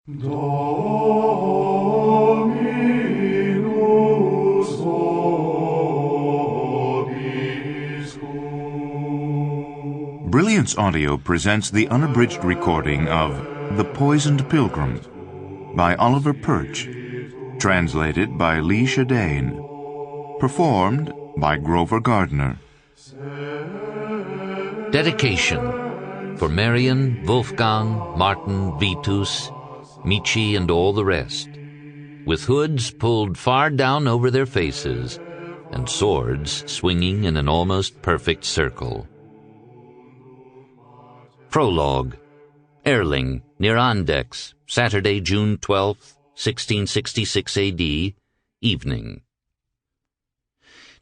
Dominus vobiscum. Brilliance Audio presents the unabridged recording of The Poisoned Pilgrim by Oliver Pötzsch, translated by Lee Shadane, performed by Grover Gardner. Dedication for Marian, Wolfgang, Martin, Vitus, Michi, and all the rest, with hoods pulled far down over their faces and swords swinging in an almost perfect circle. Prologue. Erling, near Andechs, Saturday, June 12, 1666 A.D., evening.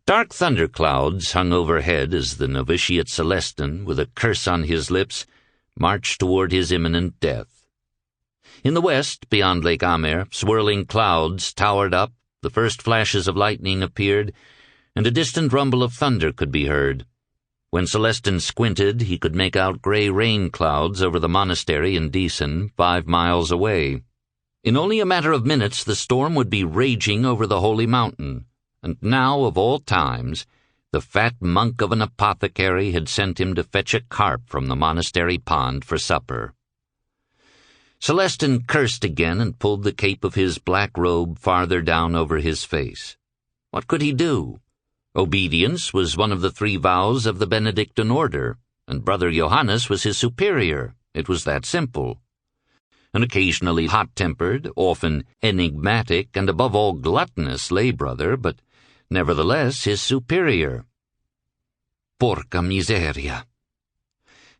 Dark thunderclouds hung overhead as the novitiate Celestin, with a curse on his lips, marched toward his imminent death. In the west, beyond Lake Amer, swirling clouds towered up, the first flashes of lightning appeared, and a distant rumble of thunder could be heard. When Celestin squinted, he could make out gray rain clouds over the monastery in Denizens, 5 miles away. In only a matter of minutes, the storm would be raging over the holy mountain. And now, of all times, the fat monk of an apothecary had sent him to fetch a carp from the monastery pond for supper. Celestin cursed again and pulled the cape of his black robe farther down over his face. What could he do? Obedience was one of the 3 vows of the Benedictine order, and Brother Johannes was his superior. It was that simple. An occasionally hot-tempered, often enigmatic, and above all gluttonous lay-brother, but nevertheless his superior. Porca miseria.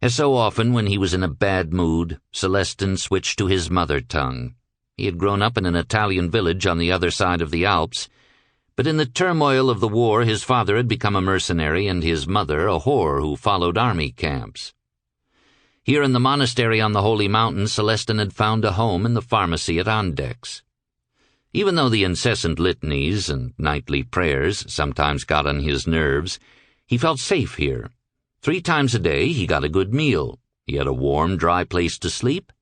As so often when he was in a bad mood, Celestin switched to his mother tongue. He had grown up in an Italian village on the other side of the Alps, but in the turmoil of the war his father had become a mercenary and his mother a whore who followed army camps. Here in the monastery on the Holy Mountain, Celestin had found a home in the pharmacy at Andechs. Even though the incessant litanies and nightly prayers sometimes got on his nerves, he felt safe here. 3 times a day he got a good meal, he had a warm, dry place to sleep,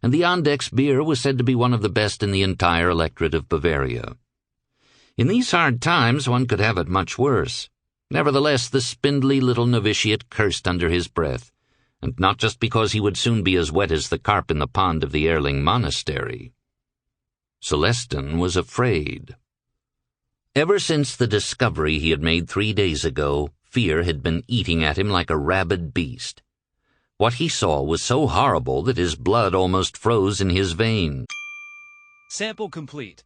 and the Andechs beer was said to be one of the best in the entire electorate of Bavaria. In these hard times one could have it much worse. Nevertheless, the spindly little novitiate cursed under his breath, and not just because he would soon be as wet as the carp in the pond of the Erling monastery. Celestin was afraid. Ever since the discovery he had made 3 days ago, fear had been eating at him like a rabid beast. What he saw was so horrible that his blood almost froze in his veins. Sample complete.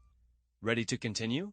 Ready to continue?